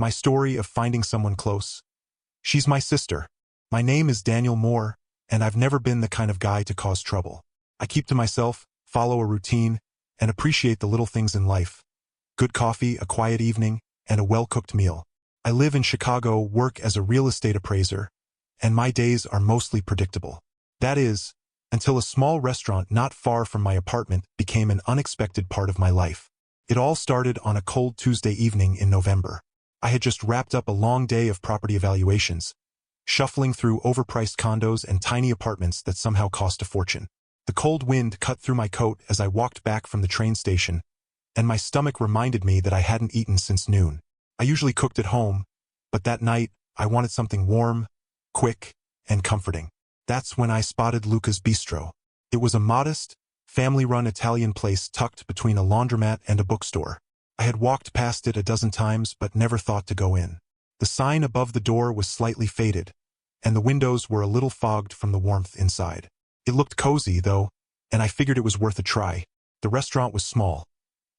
My story of finding someone close. She's my sister. My name is Daniel Moore, and I've never been the kind of guy to cause trouble. I keep to myself, follow a routine, and appreciate the little things in life. Good coffee, a quiet evening, and a well-cooked meal. I live in Chicago, work as a real estate appraiser, and my days are mostly predictable. That is, until a small restaurant not far from my apartment became an unexpected part of my life. It all started on a cold Tuesday evening in November. I had just wrapped up a long day of property evaluations, shuffling through overpriced condos and tiny apartments that somehow cost a fortune. The cold wind cut through my coat as I walked back from the train station, and my stomach reminded me that I hadn't eaten since noon. I usually cooked at home, but that night I wanted something warm, quick, and comforting. That's when I spotted Luca's Bistro. It was a modest, family-run Italian place tucked between a laundromat and a bookstore. I had walked past it a dozen times but never thought to go in. The sign above the door was slightly faded, and the windows were a little fogged from the warmth inside. It looked cozy, though, and I figured it was worth a try. The restaurant was small,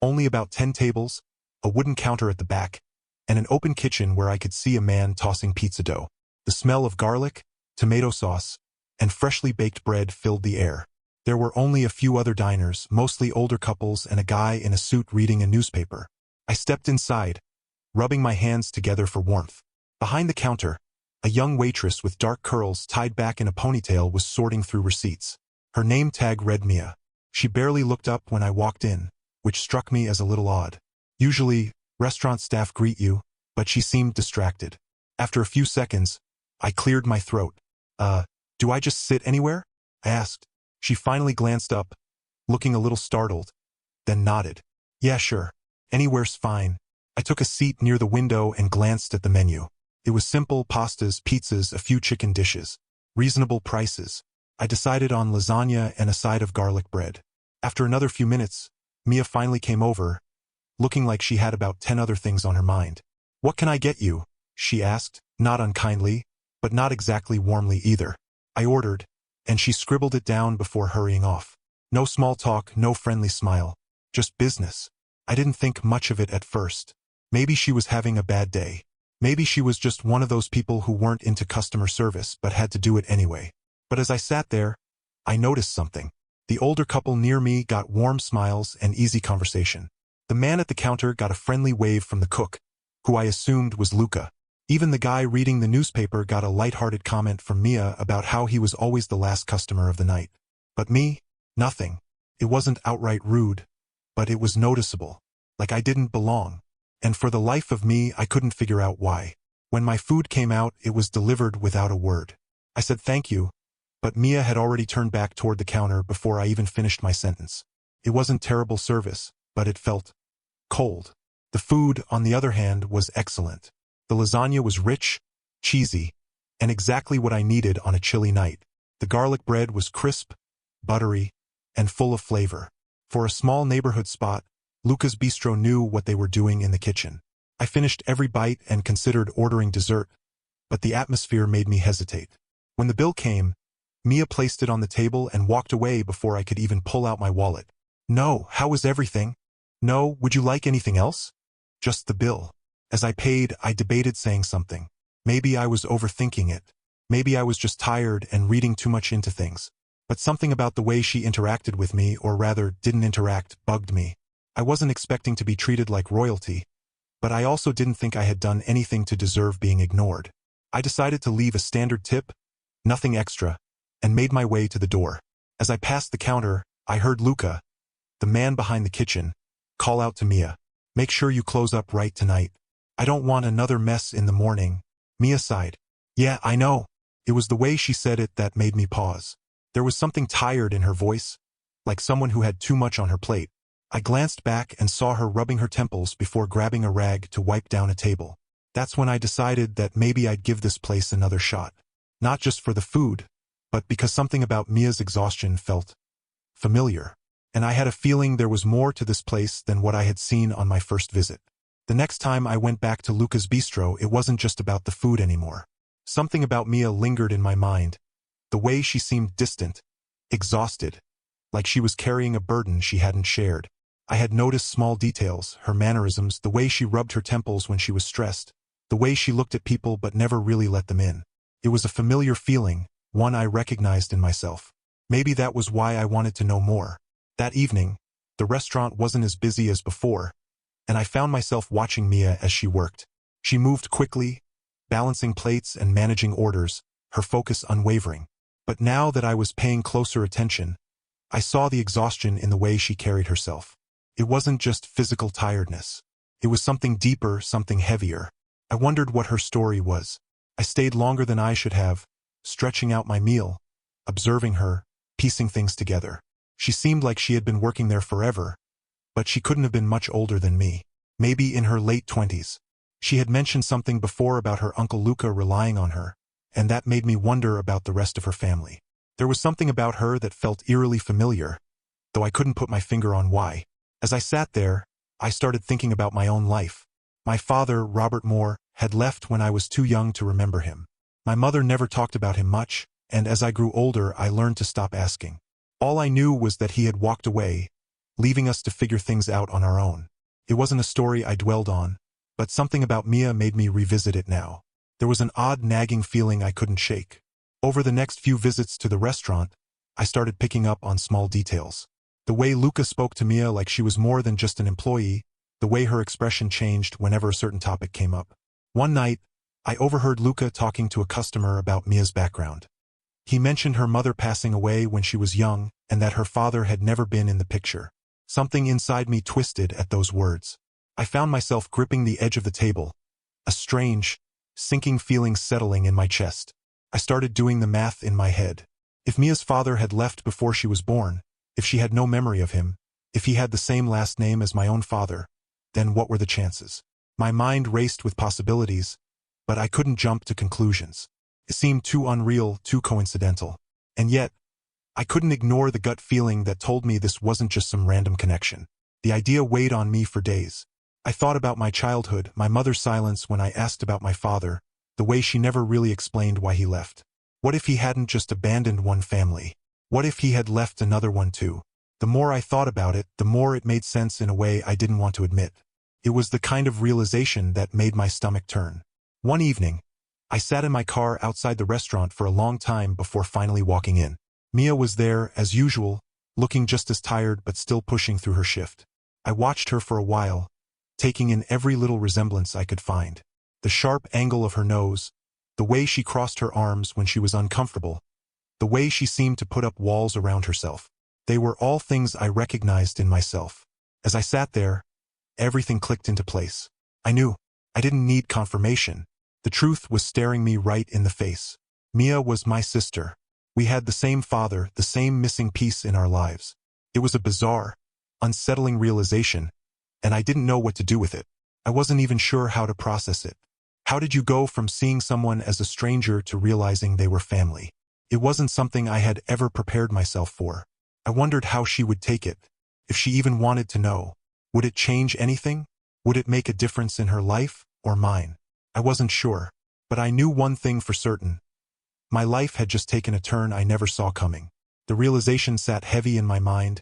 only about 10 tables, a wooden counter at the back, and an open kitchen where I could see a man tossing pizza dough. The smell of garlic, tomato sauce, and freshly baked bread filled the air. There were only a few other diners, mostly older couples and a guy in a suit reading a newspaper. I stepped inside, rubbing my hands together for warmth. Behind the counter, a young waitress with dark curls tied back in a ponytail was sorting through receipts. Her name tag read Mia. She barely looked up when I walked in, which struck me as a little odd. Usually, restaurant staff greet you, but she seemed distracted. After a few seconds, I cleared my throat. Do I just sit anywhere?" I asked. She finally glanced up, looking a little startled, then nodded. "Yeah, sure. Anywhere's fine." I took a seat near the window and glanced at the menu. It was simple pastas, pizzas, a few chicken dishes. Reasonable prices. I decided on lasagna and a side of garlic bread. After another few minutes, Mia finally came over, looking like she had about 10 other things on her mind. "What can I get you?" she asked, not unkindly, but not exactly warmly either. I ordered, and she scribbled it down before hurrying off. No small talk, no friendly smile. Just business. I didn't think much of it at first. Maybe she was having a bad day. Maybe she was just one of those people who weren't into customer service but had to do it anyway. But as I sat there, I noticed something. The older couple near me got warm smiles and easy conversation. The man at the counter got a friendly wave from the cook, who I assumed was Luca. Even the guy reading the newspaper got a light-hearted comment from Mia about how he was always the last customer of the night. But me? Nothing. It wasn't outright rude, but it was noticeable, like I didn't belong. And for the life of me, I couldn't figure out why. When my food came out, it was delivered without a word. I said thank you, but Mia had already turned back toward the counter before I even finished my sentence. It wasn't terrible service, but it felt cold. The food, on the other hand, was excellent. The lasagna was rich, cheesy, and exactly what I needed on a chilly night. The garlic bread was crisp, buttery, and full of flavor. For a small neighborhood spot, Luca's Bistro knew what they were doing in the kitchen. I finished every bite and considered ordering dessert, but the atmosphere made me hesitate. When the bill came, Mia placed it on the table and walked away before I could even pull out my wallet. "No, how was everything?" "No, would you like anything else?" "Just the bill." As I paid, I debated saying something. Maybe I was overthinking it. Maybe I was just tired and reading too much into things. But something about the way she interacted with me, or rather didn't interact, bugged me. I wasn't expecting to be treated like royalty, but I also didn't think I had done anything to deserve being ignored. I decided to leave a standard tip, nothing extra, and made my way to the door. As I passed the counter, I heard Luca, the man behind the kitchen, call out to Mia, "Make sure you close up right tonight. I don't want another mess in the morning." Mia sighed. "Yeah, I know." It was the way she said it that made me pause. There was something tired in her voice, like someone who had too much on her plate. I glanced back and saw her rubbing her temples before grabbing a rag to wipe down a table. That's when I decided that maybe I'd give this place another shot. Not just for the food, but because something about Mia's exhaustion felt familiar. And I had a feeling there was more to this place than what I had seen on my first visit. The next time I went back to Luca's Bistro, it wasn't just about the food anymore. Something about Mia lingered in my mind. The way she seemed distant, exhausted, like she was carrying a burden she hadn't shared. I had noticed small details, her mannerisms, the way she rubbed her temples when she was stressed. the way she looked at people but never really let them in. It was a familiar feeling, one I recognized in myself. Maybe that was why I wanted to know more. That evening, the restaurant wasn't as busy as before, and I found myself watching Mia as she worked. She moved quickly, balancing plates and managing orders, her focus unwavering. But now that I was paying closer attention, I saw the exhaustion in the way she carried herself. It wasn't just physical tiredness. It was something deeper, something heavier. I wondered what her story was. I stayed longer than I should have, stretching out my meal, observing her, piecing things together. She seemed like she had been working there forever, but she couldn't have been much older than me. Maybe in her late 20s. She had mentioned something before about her Uncle Luca relying on her, and that made me wonder about the rest of her family. There was something about her that felt eerily familiar, though I couldn't put my finger on why. As I sat there, I started thinking about my own life. My father, Robert Moore, had left when I was too young to remember him. My mother never talked about him much, and as I grew older I learned to stop asking. All I knew was that he had walked away, leaving us to figure things out on our own. It wasn't a story I dwelled on, but something about Mia made me revisit it now. There was an odd nagging feeling I couldn't shake. Over the next few visits to the restaurant, I started picking up on small details. The way Luca spoke to Mia like she was more than just an employee, the way her expression changed whenever a certain topic came up. One night, I overheard Luca talking to a customer about Mia's background. He mentioned her mother passing away when she was young and that her father had never been in the picture. Something inside me twisted at those words. I found myself gripping the edge of the table, a strange, sinking feeling settling in my chest. I started doing the math in my head. If Mia's father had left before she was born, if she had no memory of him, if he had the same last name as my own father, then what were the chances? My mind raced with possibilities, but I couldn't jump to conclusions. It seemed too unreal, too coincidental. And yet, I couldn't ignore the gut feeling that told me this wasn't just some random connection. The idea weighed on me for days. I thought about my childhood, my mother's silence when I asked about my father, the way she never really explained why he left. What if he hadn't just abandoned one family? What if he had left another one too? The more I thought about it, the more it made sense in a way I didn't want to admit. It was the kind of realization that made my stomach turn. One evening, I sat in my car outside the restaurant for a long time before finally walking in. Mia was there, as usual, looking just as tired but still pushing through her shift. I watched her for a while, taking in every little resemblance I could find. The sharp angle of her nose, the way she crossed her arms when she was uncomfortable, the way she seemed to put up walls around herself. They were all things I recognized in myself. As I sat there, everything clicked into place. I knew. I didn't need confirmation. The truth was staring me right in the face. Mia was my sister. We had the same father, the same missing piece in our lives. It was a bizarre, unsettling realization, and I didn't know what to do with it. I wasn't even sure how to process it. How did you go from seeing someone as a stranger to realizing they were family? It wasn't something I had ever prepared myself for. I wondered how she would take it, if she even wanted to know. Would it change anything? Would it make a difference in her life or mine? I wasn't sure, but I knew one thing for certain. My life had just taken a turn I never saw coming. The realization sat heavy in my mind,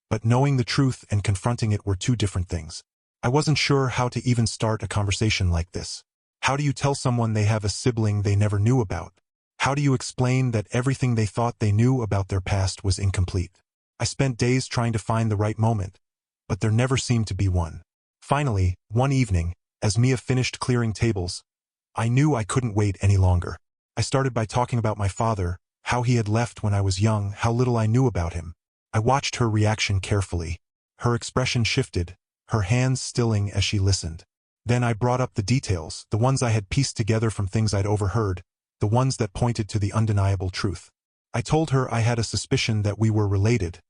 but knowing the truth and confronting it were two different things. I wasn't sure how to even start a conversation like this. How do you tell someone they have a sibling they never knew about? How do you explain that everything they thought they knew about their past was incomplete? I spent days trying to find the right moment, but there never seemed to be one. Finally, one evening, as Mia finished clearing tables, I knew I couldn't wait any longer. I started by talking about my father, how he had left when I was young, how little I knew about him. I watched her reaction carefully. Her expression shifted, her hands stilling as she listened. Then I brought up the details, the ones I had pieced together from things I'd overheard, the ones that pointed to the undeniable truth. I told her I had a suspicion that we were related,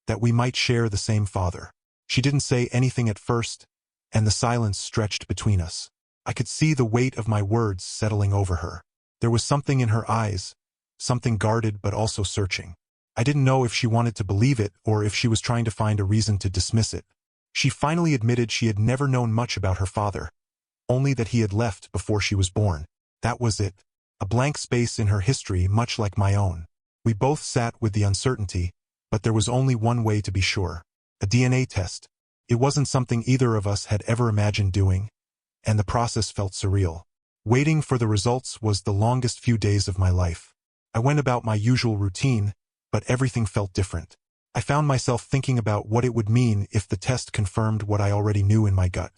that we might share the same father. She didn't say anything at first, and the silence stretched between us. I could see the weight of my words settling over her. There was something in her eyes, something guarded but also searching. I didn't know if she wanted to believe it or if she was trying to find a reason to dismiss it. She finally admitted she had never known much about her father, only that he had left before she was born. That was it. A blank space in her history much like my own. We both sat with the uncertainty, but there was only one way to be sure. A DNA test. It wasn't something either of us had ever imagined doing, and the process felt surreal. Waiting for the results was the longest few days of my life. I went about my usual routine, but everything felt different. I found myself thinking about what it would mean if the test confirmed what I already knew in my gut.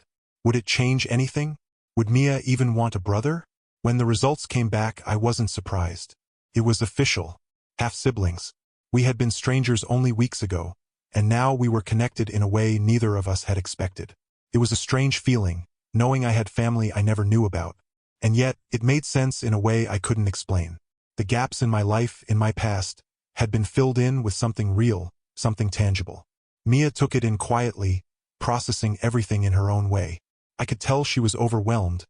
Would it change anything? Would Mia even want a brother? When the results came back, I wasn't surprised. It was official. Half-siblings. We had been strangers only weeks ago, and now we were connected in a way neither of us had expected. It was a strange feeling, knowing I had family I never knew about. And yet, it made sense in a way I couldn't explain. The gaps in my life, in my past, had been filled in with something real, something tangible. Mia took it in quietly, processing everything in her own way. I could tell she was overwhelmed,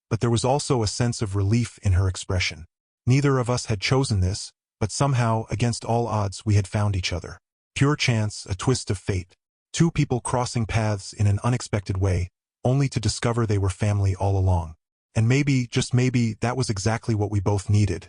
but there was also a sense of relief in her expression. Neither of us had chosen this, but somehow, against all odds, we had found each other. Pure chance, a twist of fate. Two people crossing paths in an unexpected way, only to discover they were family all along. And maybe, just maybe, that was exactly what we both needed.